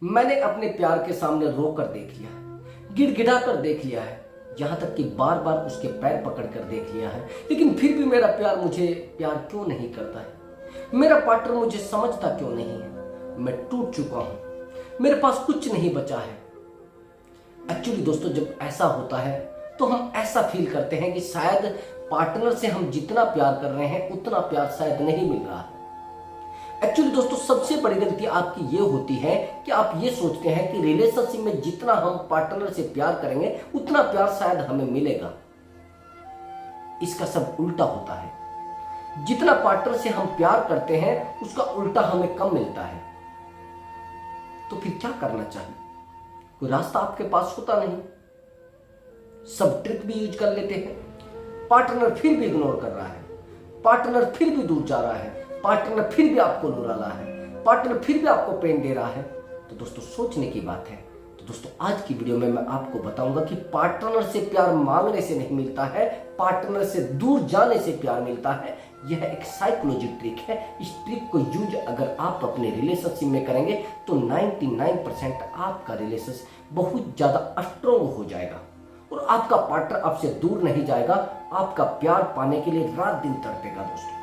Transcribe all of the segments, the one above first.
मैंने अपने प्यार के सामने रो कर देख लिया है, गिड़गिड़ा कर देख लिया है, यहां तक कि बार बार उसके पैर पकड़ कर देख लिया है, लेकिन फिर भी मेरा प्यार मुझे प्यार क्यों नहीं करता है? मेरा पार्टनर मुझे समझता क्यों नहीं है? मैं टूट चुका हूं, मेरे पास कुछ नहीं बचा है। एक्चुअली दोस्तों, जब ऐसा होता है तो हम ऐसा फील करते हैं कि शायद पार्टनर से हम जितना प्यार कर रहे हैं उतना प्यार शायद नहीं मिल रहा है। एक्चुअली दोस्तों, सबसे बड़ी गलती आपकी ये होती है कि आप ये सोचते हैं कि रिलेशनशिप में जितना हम पार्टनर से प्यार करेंगे उतना प्यार शायद हमें मिलेगा। इसका सब उल्टा होता है। जितना पार्टनर से हम प्यार करते हैं उसका उल्टा हमें कम मिलता है। तो फिर क्या करना चाहिए? कोई रास्ता आपके पास होता नहीं, सब ट्रिक भी यूज कर लेते हैं, पार्टनर फिर भी इग्नोर कर रहा है, पार्टनर फिर भी दूर जा रहा है, पार्टनर फिर भी आपको लुरा रहा है, पार्टनर फिर भी आपको पेन दे रहा है। तो दोस्तों, सोचने की बात है। तो दोस्तों, आज की वीडियो में मैं आपको बताऊंगा कि पार्टनर से प्यार मांगने से नहीं मिलता है, पार्टनर से दूर जाने से प्यार मिलता है। यह एक साइकोलॉजी ट्रिक है। इस ट्रिक को यूज अगर आप अपने रिलेशनशिप में करेंगे तो 99% आपका रिलेशनशिप बहुत ज्यादा स्ट्रॉन्ग हो जाएगा और आपका पार्टनर आपसे दूर नहीं जाएगा। आपका प्यार पाने के लिए रात दिन तड़पेगा दोस्तों,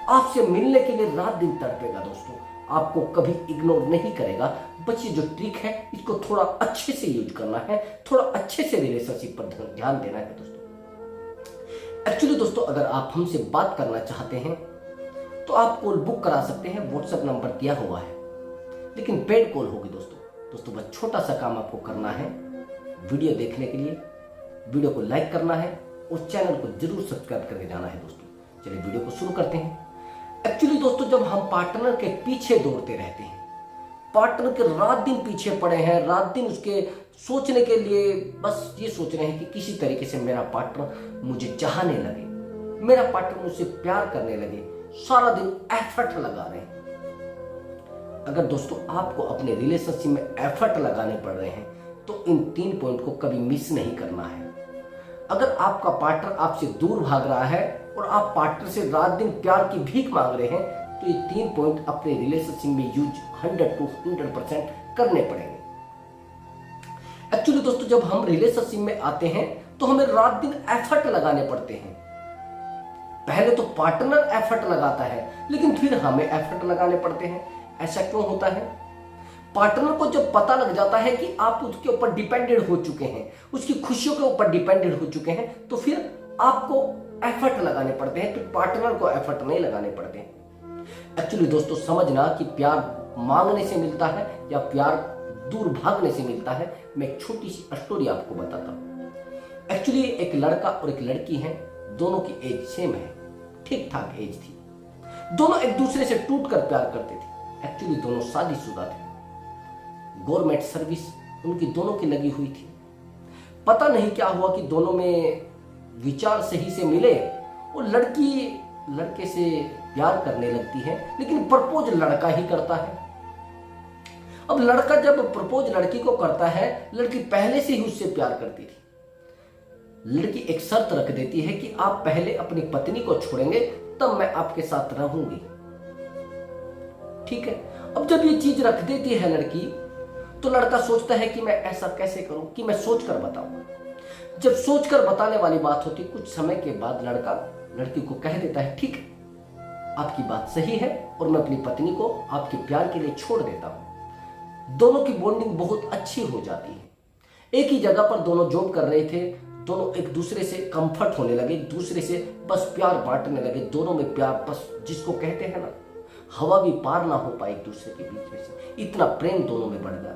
आपसे मिलने के लिए रात दिन तड़पेगा दोस्तों, आपको कभी इग्नोर नहीं करेगा। बस ये जो ट्रिक है इसको थोड़ा अच्छे से यूज करना है, थोड़ा अच्छे से रिलेशनशिप पर ध्यान देना है दोस्तों। एक्चुअली दोस्तों, अगर आप हमसे बात करना चाहते हैं तो आप कॉल बुक करा सकते हैं, व्हाट्सएप नंबर दिया हुआ है, लेकिन पेड कॉल होगी दोस्तों। बस छोटा सा काम आपको करना है, वीडियो देखने के लिए वीडियो को लाइक करना है और चैनल को जरूर सब्सक्राइब करके जाना है दोस्तों। चलिए वीडियो को शुरू करते हैं। एक्चुअली दोस्तों, जब हम पार्टनर के पीछे दौड़ते रहते हैं, पार्टनर के रात दिन पीछे पड़े हैं, रात दिन उसके सोचने के लिए बस ये सोच रहे हैं कि किसी तरीके से मेरा पार्टनर मुझे चाहने लगे, मेरा पार्टनर मुझसे प्यार करने लगे, सारा दिन एफर्ट लगा रहे हैं। अगर दोस्तों आपको अपने रिलेशनशिप में एफर्ट लगाने पड़ रहे हैं तो इन 3 पॉइंट को कभी मिस नहीं करना है। अगर आपका पार्टनर आपसे दूर भाग रहा है और आप पार्टनर से रात दिन प्यार की भीख मांग रहे हैं तो ये 3 पॉइंट अपने रिलेशनशिप में यूज 100% करने पड़ेंगे। एक्चुअली दोस्तों, जब हम रिलेशनशिप में आते हैं तो हमें रात दिन एफर्ट लगाने पड़ते हैं। पहले तो पार्टनर एफर्ट लगाता है लेकिन फिर हमें एफर्ट लगाने पड़ते हैं। ऐसा क्यों होता है? पार्टनर को जब पता लग जाता है कि आप उसके ऊपर डिपेंडेंट हो चुके हैं, उसकी खुशियों के ऊपर डिपेंडेंट हो चुके हैं, तो फिर आपको एफर्ट लगाने पड़ते हैं, तो पार्टनर को एफर्ट नहीं लगाने पड़ते हैं। एक्चुअली दोस्तों, समझना कि प्यार मांगने से मिलता है या प्यार दूर भागने से मिलता है। मैं एक छोटी सी स्टोरी आपको बताता हूं। एक्चुअली एक लड़का और एक लड़की हैं, दोनों की एज सेम है, ठीक ठाक एज थी, दोनों एक दूसरे से टूट कर प्यार करते थे। एक्चुअली दोनों शादीशुदा थे, गवर्नमेंट सर्विस उनकी दोनों की लगी हुई थी। पता नहीं क्या हुआ कि दोनों में विचार सही से मिले और लड़की लड़के से प्यार करने लगती है, लेकिन प्रपोज लड़का ही करता है। अब लड़का जब प्रपोज लड़की को करता है, लड़की पहले से ही उससे प्यार करती थी। लड़की एक शर्त रख देती है कि आप पहले अपनी पत्नी को छोड़ेंगे तब मैं आपके साथ रहूंगी। ठीक है। अब जब ये चीज रख देती है लड़की तो लड़का सोचता है कि मैं ऐसा कैसे करूं कि मैं सोचकर बताऊं। जब सोचकर बताने वाली बात होती, कुछ समय के बाद लड़का लड़की को कह देता है, ठीक है, आपकी बात सही है और मैं अपनी पत्नी को आपके प्यार के लिए छोड़ देता हूं। दोनों की बॉन्डिंग बहुत अच्छी हो जाती है। एक ही जगह पर दोनों जॉब कर रहे थे, दोनों एक दूसरे से कंफर्ट होने लगे, एक दूसरे से बस प्यार बांटने लगे। दोनों में प्यार, बस जिसको कहते हैं ना, हवा भी पार ना हो पाए एक दूसरे के बीच में से, इतना प्रेम दोनों में बढ़ गया।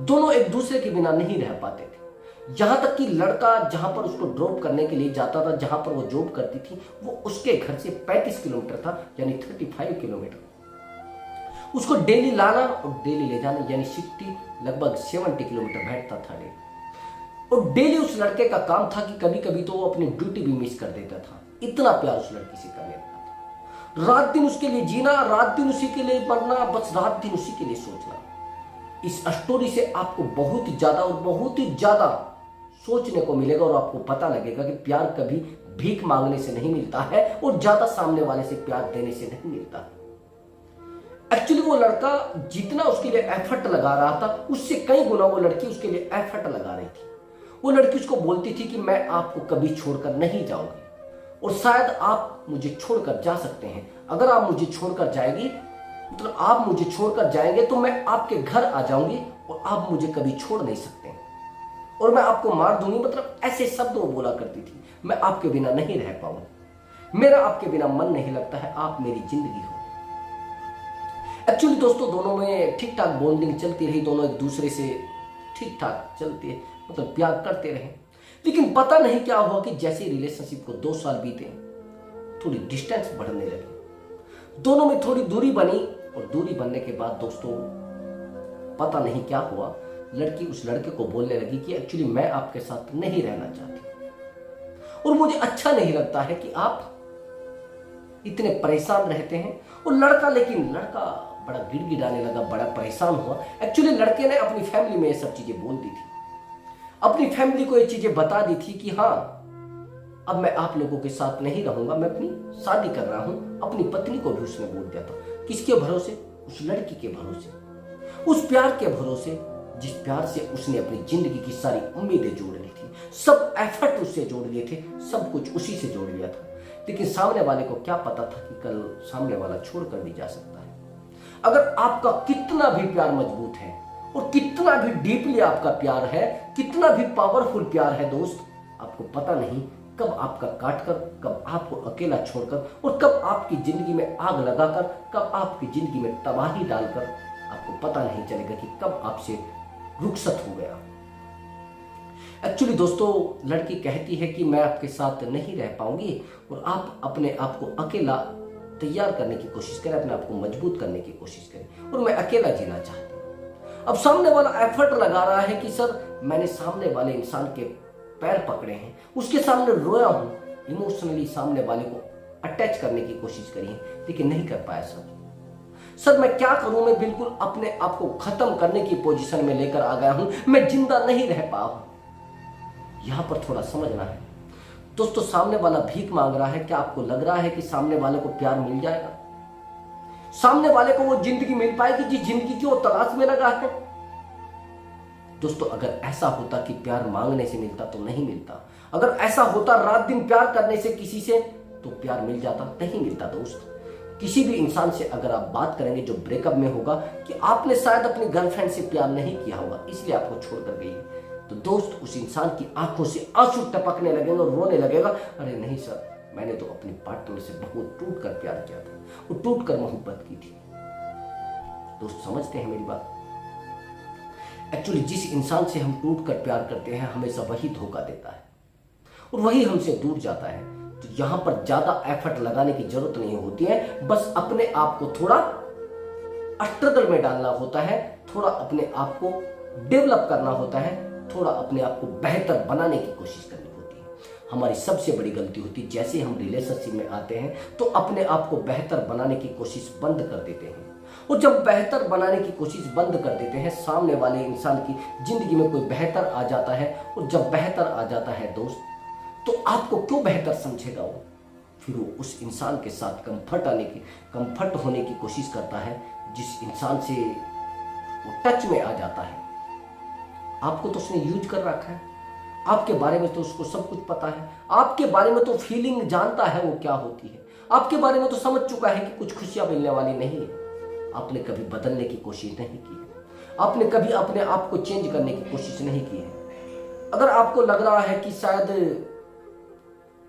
दोनों एक दूसरे के बिना नहीं रह पाते थे। यहां तक कि लड़का जहां पर उसको ड्रॉप करने के लिए जाता था, जहां पर वो जॉब करती थी, वो उसके घर से 35 किलोमीटर था, यानी 35 किलोमीटर। उसको डेली लाना और डेली ले जाना, यानी 60 लगभग 70 किलोमीटर बैठता था डेली। और डेली उस लड़के का काम था कि कभी कभी तो वो अपनी ड्यूटी भी मिस कर देता था। इतना प्यार उस लड़की से करने लगा था। रात दिन उसके लिए जीना, रात दिन उसी के लिए मरना, बस रात दिन उसी के लिए सोचना। इस स्टोरी से आपको बहुत ज्यादा और बहुत ही ज्यादा सोचने को मिलेगा और आपको पता लगेगा कि प्यार कभी भीख मांगने से नहीं मिलता है और ज्यादा सामने वाले से प्यार देने से नहीं मिलता। एक्चुअली वो लड़का जितना उसके लिए एफर्ट लगा रहा था उससे कई गुना वो लड़की उसके लिए एफर्ट लगा रही थी। वो लड़की उसको बोलती थी कि मैं आपको कभी छोड़कर नहीं जाऊंगी और शायद आप मुझे छोड़कर जा सकते हैं। अगर आप मुझे छोड़कर जाएगी, मतलब आप मुझे छोड़कर जाएंगे तो मैं आपके घर आ जाऊंगी और आप मुझे कभी छोड़ नहीं सकते और मैं आपको मार दूंगी। मतलब ऐसे शब्द वो बोला करती थी, मैं आपके बिना नहीं रह पाऊंगी, मेरा आपके बिना मन नहीं लगता है, आप मेरी जिंदगी हो। एक्चुअली दोस्तों दोनों में ठीक ठाक बॉन्डिंग चलती रही, दोनों एक दूसरे से ठीक ठाक चलते मतलब प्यार करते रहे। लेकिन पता नहीं क्या हुआ कि जैसे रिलेशनशिप को 2 साल बीते थोड़ी डिस्टेंस बढ़ने लगी, दोनों में थोड़ी दूरी बनी और दूरी बनने के बाद दोस्तों पता नहीं क्या हुआ, लड़की उस लड़के को बोलने लगी कि एक्चुअली मैं आपके साथ नहीं रहना चाहती और मुझे अच्छा नहीं लगता है कि आप इतने परेशान रहते हैं। और लड़का बड़ा गिड़गिड़ाने लगा, बड़ा परेशान हुआ। एक्चुअली लड़के ने अपनी फैमिली में ये सब चीजें बोल दी थी, अपनी फैमिली को ये चीजें बता दी थी कि हाँ अब मैं आप लोगों के साथ नहीं रहूंगा, मैं अपनी शादी कर रहा हूं। अपनी पत्नी को भी उसने बोल दिया था। किसके भरोसे? उस लड़की के भरोसे, उस प्यार के भरोसे जिस प्यार से उसने अपनी जिंदगी की सारी उम्मीदें जोड़ ली थी, सब एफर्ट उससे जोड़ लिए थे, सब कुछ उसी से जोड़ लिया था। लेकिन सामने वाले को क्या पता था कि कल सामने वाला छोड़कर भी जा सकता है। अगर आपका कितना भी प्यार मजबूत है और कितना भी डीपली आपका प्यार है, कितना भी पावरफुल प्यार है दोस्त, आपको पता नहीं कब आपका काटकर, कब आपको अकेला छोड़कर और कब आपकी जिंदगी में आग लगाकर, कब आपकी जिंदगी में तबाही डालकर, आपको पता नहीं चलेगा कि कब आपसे रुखसत हो गया। एक्चुअली दोस्तों लड़की कहती है कि मैं आपके साथ नहीं रह पाऊंगी और आप अपने आप को अकेला तैयार करने की कोशिश करें, अपने आप को मजबूत करने की कोशिश करें और मैं अकेला जीना चाहती हूँ। अब सामने वाला एफर्ट लगा रहा है कि सर मैंने सामने वाले इंसान के पैर पकड़े हैं, उसके सामने रोया हूं, इमोशनली सामने वाले को अटैच करने की कोशिश करी है, लेकिन नहीं कर पाया सर मैं क्या करूं, मैं बिल्कुल अपने आप को खत्म करने की पोजीशन में लेकर आ गया हूं, मैं जिंदा नहीं रह पा हूं। यहां पर थोड़ा समझना है दोस्तों, सामने वाला भीख मांग रहा है। क्या आपको लग रहा है कि सामने वाले को प्यार मिल जाएगा? सामने वाले को वो जिंदगी मिल पाएगी जिस जिंदगी की वो तलाश में लगा है? दोस्तों अगर ऐसा होता कि प्यार मांगने से मिलता तो नहीं मिलता। अगर ऐसा होता रात दिन प्यार करने से किसी से तो प्यार मिल जाता, नहीं मिलता दोस्त। किसी भी इंसान से अगर आप बात करेंगे जो ब्रेकअप में होगा कि आपने शायद अपनी गर्लफ्रेंड से प्यार नहीं किया होगा इसलिए आपको छोड़कर गई है, तो दोस्त उस इंसान की आंखों से आंसू टपकने लगेंगे और रोने लगेगा, अरे नहीं सर मैंने तो अपनी पार्टनर से बहुत टूट कर प्यार किया था, वो टूट कर मोहब्बत की थी। दोस्त समझते हैं मेरी बात? एक्चुअली जिस इंसान से हम टूट कर प्यार करते हैं हमेशा वही धोखा देता है और वही हमसे दूर जाता है। तो यहां पर ज्यादा एफर्ट लगाने की जरूरत नहीं होती है, बस अपने आप को थोड़ा स्ट्रगल में डालना होता है, थोड़ा अपने आप को डेवलप करना होता है, थोड़ा अपने आप को बेहतर बनाने की कोशिश करनी होती है। हमारी सबसे बड़ी गलती होती है जैसे हम रिलेशनशिप में आते हैं तो अपने आप को बेहतर बनाने की कोशिश बंद कर देते हैं और जब बेहतर बनाने की कोशिश बंद कर देते हैं सामने वाले इंसान की जिंदगी में कोई बेहतर आ जाता है और जब बेहतर आ जाता है दोस्त तो आपको क्यों बेहतर समझेगा वो? फिर वो उस इंसान के साथ कंफर्ट होने की कोशिश करता है जिस इंसान से वो टच में आ जाता है। आपको तो उसने यूज कर रखा है, आपके बारे में तो उसको सब कुछ पता है, आपके बारे में तो फीलिंग जानता है वो क्या होती है, आपके बारे में तो समझ चुका है कि कुछ खुशियां मिलने वाली नहीं है। आपने कभी बदलने की कोशिश नहीं की है, आपने कभी अपने आप को चेंज करने की कोशिश नहीं की है। अगर आपको लग रहा है कि शायद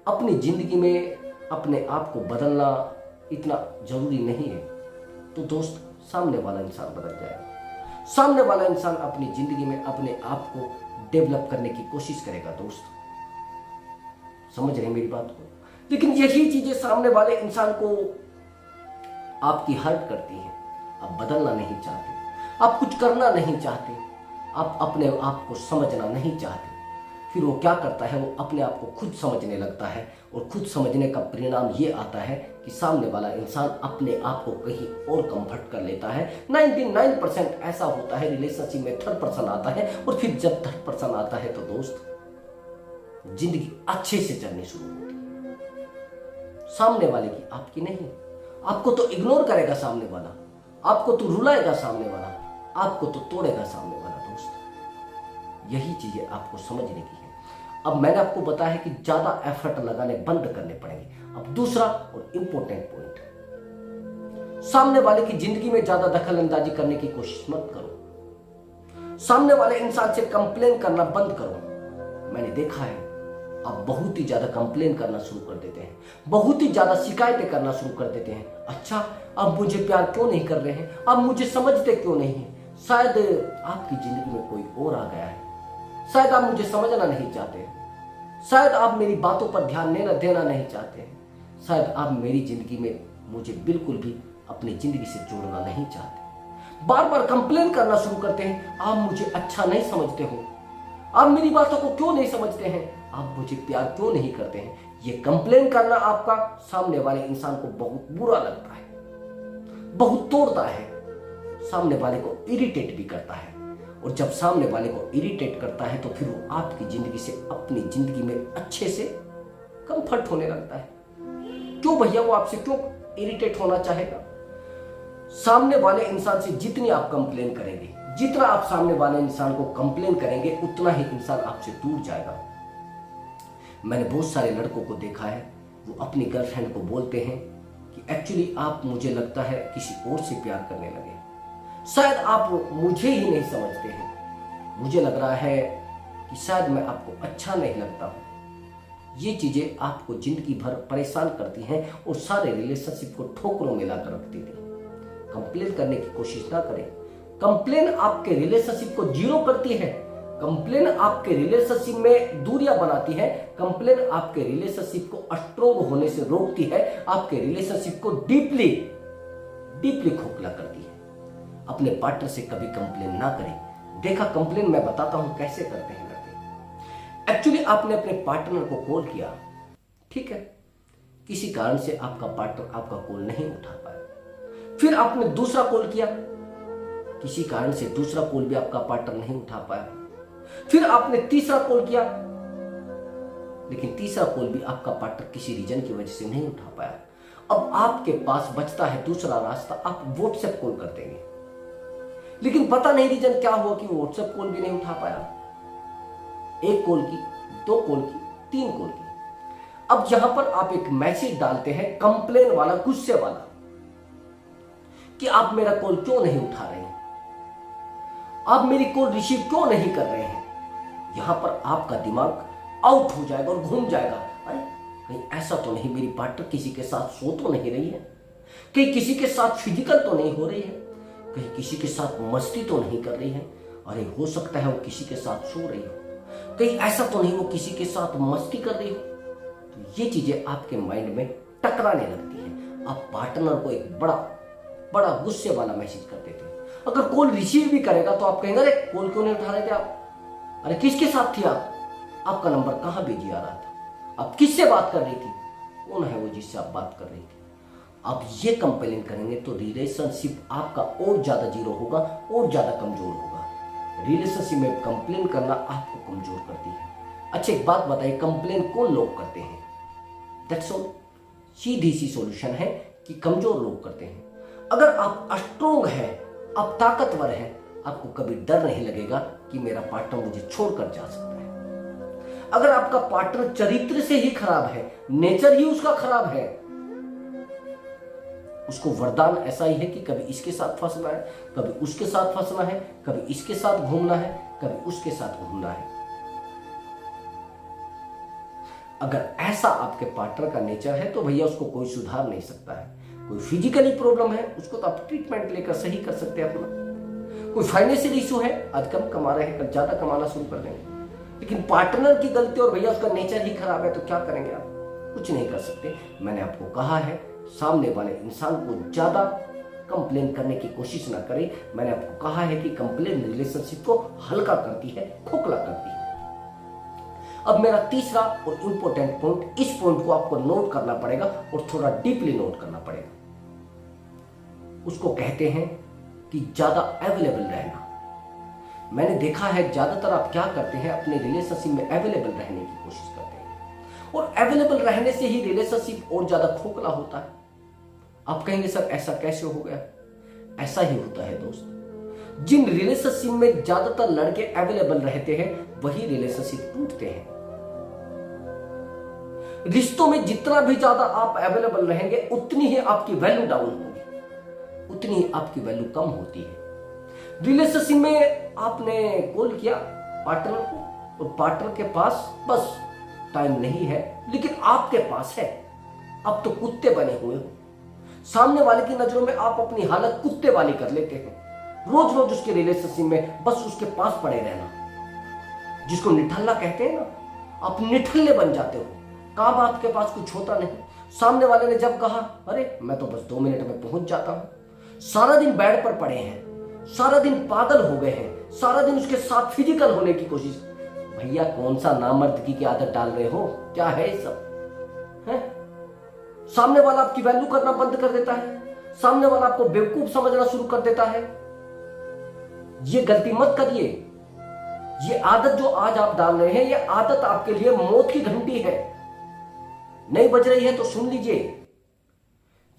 अपनी जिंदगी में अपने आप को बदलना इतना जरूरी नहीं है तो दोस्त सामने वाला इंसान बदल जाएगा। सामने वाला इंसान अपनी जिंदगी में अपने आप को डेवलप करने की कोशिश करेगा दोस्त। समझ रहे हैं मेरी बात को? लेकिन यही चीजें सामने वाले इंसान को आपकी हर्ट करती हैं। आप बदलना नहीं चाहते, आप कुछ करना नहीं चाहते, आप अपने आप को समझना नहीं चाहते। फिर वो क्या करता है, वो अपने आप को खुद समझने लगता है और खुद समझने का परिणाम ये आता है कि सामने वाला इंसान अपने आप को कहीं और कंफर्ट कर लेता है। 99% ऐसा होता है रिलेशनशिप में, थर्ड पर्सन आता है और फिर जब थर्ड पर्सन आता है तो दोस्त जिंदगी अच्छे से चलनी शुरू होती है। सामने वाले की, आपकी नहीं। आपको तो इग्नोर करेगा सामने वाला, आपको तो रुलाएगा सामने वाला, आपको तो तोड़ेगा सामने वाला दोस्त। यही चीजें आपको समझने की है। अब मैंने आपको बताया कि ज्यादा एफर्ट लगाने बंद करने पड़ेंगे। अब दूसरा और इंपॉर्टेंट पॉइंट, सामने वाले की जिंदगी में ज्यादा दखल अंदाजी करने की कोशिश मत करो। सामने वाले इंसान से कंप्लेन करना बंद करो। मैंने देखा है आप बहुत ही ज्यादा कंप्लेन करना शुरू कर देते हैं, बहुत ही ज्यादा शिकायतें करना शुरू कर देते हैं। अच्छा, अब मुझे प्यार क्यों नहीं कर रहे हैं, अब मुझे समझते क्यों नहीं है? शायद आपकी जिंदगी में कोई और आ गया है, शायद आप मुझे समझना नहीं चाहते, शायद आप मेरी बातों पर ध्यान देना नहीं चाहते, शायद आप मेरी जिंदगी में मुझे बिल्कुल भी अपनी जिंदगी से जोड़ना नहीं चाहते। बार बार कंप्लेन करना शुरू करते हैं, आप मुझे अच्छा नहीं समझते हो, आप मेरी बातों को क्यों नहीं समझते हैं, आप मुझे प्यार क्यों नहीं करते हैं। ये कंप्लेन करना आपका सामने वाले इंसान को बहुत बुरा लगता है, बहुत तोड़ता है, सामने वाले को इरिटेट भी करता है। और जब सामने वाले को इरिटेट करता है तो फिर वो आपकी जिंदगी से अपनी जिंदगी में अच्छे से कंफर्ट होने लगता है। क्यों भैया, वो आपसे क्यों इरिटेट होना चाहेगा? सामने वाले इंसान से जितनी आप कंप्लेन करेंगे, जितना आप सामने वाले इंसान को कंप्लेन करेंगे, उतना ही इंसान आपसे दूर जाएगा। मैंने बहुत सारे लड़कों को देखा है, वो अपनी गर्लफ्रेंड को बोलते हैं कि एक्चुअली आप, मुझे लगता है, किसी और से प्यार करने लगे, शायद आप मुझे ही नहीं समझते हैं, मुझे लग रहा है कि शायद मैं आपको अच्छा नहीं लगता हूं। ये चीजें आपको जिंदगी भर परेशान करती हैं और सारे रिलेशनशिप को ठोकरों में लाकर रखती थी। कंप्लेन करने की कोशिश ना करें। कंप्लेन आपके रिलेशनशिप को जीरो करती है, कंप्लेन आपके रिलेशनशिप में दूरियां बनाती है, कंप्लेन आपके रिलेशनशिप को स्ट्रोंग होने से रोकती है, आपके रिलेशनशिप को डीपली खोखला करती है। अपने पार्टनर से कभी कंप्लेन ना करें। देखा, कंप्लेन मैं बताता हूं कैसे करते हैं लड़के। एक्चुअली आपने अपने पार्टनर को कॉल किया, ठीक है, किसी कारण से आपका पार्टनर आपका कॉल नहीं उठा पाया, फिर आपने दूसरा कॉल किया, किसी कारण से दूसरा कॉल भी आपका पार्टनर नहीं उठा पाया, फिर आपने तीसरा कॉल किया, लेकिन तीसरा कॉल भी आपका पार्टनर किसी रीजन की वजह से नहीं उठा पाया। अब आपके पास बचता है दूसरा रास्ता, आप व्हाट्सएप कॉल कर देंगे, लेकिन पता नहीं रीजन क्या हुआ कि वो व्हाट्सएप कॉल भी नहीं उठा पाया। एक कॉल की, दो कॉल की, तीन कॉल की। अब यहां पर आप एक मैसेज डालते हैं कंप्लेन वाला, गुस्से वाला, कि आप मेरा कॉल क्यों नहीं उठा रहे हैं, आप मेरी कॉल रिसीव क्यों नहीं कर रहे हैं। यहां पर आपका दिमाग आउट हो जाएगा और घूम जाएगा। अरे कहीं ऐसा तो नहीं मेरी पार्टनर किसी के साथ सो तो नहीं रही है, कहीं किसी के साथ फिजिकल तो नहीं हो रही है, कहीं किसी के साथ मस्ती तो नहीं कर रही है। अरे हो सकता है वो किसी के साथ सो रही हो, कहीं ऐसा तो नहीं वो किसी के साथ मस्ती कर रही हो। तो ये चीजें आपके माइंड में टकराने लगती है। आप पार्टनर को एक बड़ा गुस्से वाला मैसेज कर देते हैं। अगर कॉल रिसीव भी करेगा तो आप कहेंगे, अरे कॉल क्यों नहीं उठा रहे थे आप, अरे किसके साथ थी आप, आपका नंबर कहां बिजी आ रहा था, आप किससे बात कर रही थी, कौन है वो जिससे आप बात कर रही थी। आप ये कंप्लेन करेंगे तो रिलेशनशिप आपका और ज्यादा जीरो होगा और ज्यादा कमजोर होगा। रिलेशनशिप में कंप्लेन करना आपको कमजोर करती है। अच्छा एक बात बताइए, कंप्लेन कौन लोग करते हैं? दैट्स ऑल, सीधी सी सॉल्यूशन है कि कमजोर लोग करते हैं। अगर आप स्ट्रोंग है, आप ताकतवर हैं, आपको कभी डर नहीं लगेगा कि मेरा पार्टनर मुझे छोड़कर जा सकता है। अगर आपका पार्टनर चरित्र से ही खराब है, नेचर ही उसका खराब है, उसको वरदान ऐसा ही है कि कभी इसके साथ फंसना है, कभी उसके साथ फंसना है, कभी इसके साथ घूमना है, कभी उसके साथ घूमना है। अगर ऐसा आपके पार्टनर का नेचर है तो भैया उसको कोई सुधार नहीं सकता है। कोई फिजिकली प्रॉब्लम है उसको तो आप ट्रीटमेंट लेकर सही कर सकते हैं अपना। कोई फाइनेंशियल इशू है, आज कम कमा रहे हैं, कल ज्यादा कमाना शुरू कर देंगे। लेकिन पार्टनर की गलती और भैया उसका नेचर ही खराब है तो क्या करेंगे आप? कुछ नहीं कर सकते। मैंने आपको कहा है सामने वाले इंसान को ज्यादा कंप्लेन करने की कोशिश ना करें। मैंने आपको कहा है कि कंप्लेन रिलेशनशिप को हल्का करती है, खोखला करती है। अब मेरा तीसरा और इंपॉर्टेंट पॉइंट, इस पॉइंट को आपको नोट करना पड़ेगा और थोड़ा डीपली नोट करना पड़ेगा। उसको कहते हैं कि ज्यादा अवेलेबल रहना। मैंने देखा है ज्यादातर आप क्या करते हैं, अपने रिलेशनशिप में अवेलेबल रहने की कोशिश करते हैं और अवेलेबल रहने से ही रिलेशनशिप और ज्यादा खोखला होता है। आप कहेंगे सर ऐसा कैसे हो गया? ऐसा ही होता है दोस्त। जिन रिलेशनशिप में ज्यादातर लड़के अवेलेबल रहते हैं वही रिलेशनशिप टूटते हैं। रिश्तों में जितना भी ज्यादा आप अवेलेबल रहेंगे उतनी ही आपकी वैल्यू डाउन होगी, उतनी ही आपकी वैल्यू कम होती है। रिलेशनशिप में आपने कॉल किया पार्टनर को और पार्टनर के पास बस टाइम नहीं है, लेकिन आपके पास है। आप तो कुत्ते बने हुए हो, सामने वाले की नजरों में आप अपनी हालत कुत्ते वाली कर लेते हैं। रोज रोज उसके रिलेशनशिप में बस उसके पास पड़े रहना, जिसको निठल्ला कहते हैं ना, आप निठल्ले बन जाते हो। काम आपके पास कुछ होता नहीं। सामने वाले ने जब कहा अरे मैं तो बस 2 मिनट में पहुंच जाता हूं, सारा दिन बेड पर पड़े हैं, सारा दिन पागल हो गए हैं, सारा दिन उसके साथ फिजिकल होने की कोशिश। भैया कौन सा नामर्दगी की आदत डाल रहे हो, क्या है ये सब है? सामने वाला आपकी वैल्यू करना बंद कर देता है, सामने वाला आपको बेवकूफ समझना शुरू कर देता है। ये गलती मत करिए। ये आदत जो आज आप डाल रहे हैं, ये आदत आपके लिए मौत की घंटी है। नहीं बज रही है तो सुन लीजिए।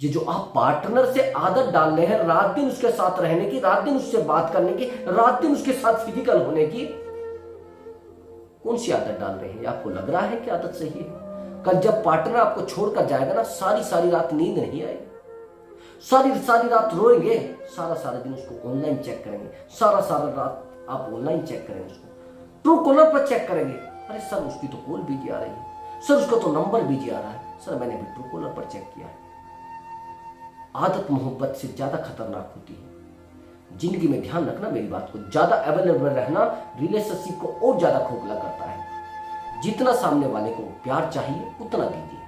ये जो आप पार्टनर से आदत डाल रहे हैं, रात दिन उसके साथ रहने की, रात दिन उससे बात करने की, रात दिन उसके साथ फिजिकल होने की, कौन सी आदत डाल रहे हैं? आपको लग रहा है कि आदत सही है? कल जब पार्टनर आपको छोड़कर जाएगा ना, सारी सारी रात नींद नहीं आएगी, सारी सारी रात रोएंगे, सारा सारा दिन उसको ऑनलाइन चेक करेंगे, सारा सारा रात आप ऑनलाइन चेक करेंगे, उसको ट्रू कॉलर पर चेक करेंगे। अरे सर उसकी तो कॉल बिजी आ रही है, सर उसका तो नंबर बिजी आ रहा है, सर मैंने भी ट्रू कॉलर पर चेक किया है। आदत मोहब्बत से ज्यादा खतरनाक होती है। जिंदगी में ध्यान रखना मेरी बात को, ज्यादा अवेलेबल रहना रिलेशनशिप को और ज्यादा खोखला करता है। जितना सामने वाले को प्यार चाहिए उतना दीजिए।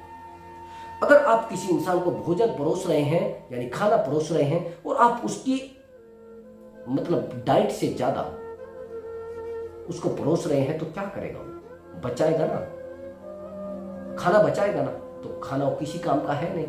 अगर आप किसी इंसान को भोजन परोस रहे हैं, यानी खाना परोस रहे हैं, और आप उसकी मतलब डाइट से ज्यादा उसको परोस रहे हैं, तो क्या करेगा वो? बचाएगा ना, खाना बचाएगा ना, तो खाना वो किसी काम का है नहीं।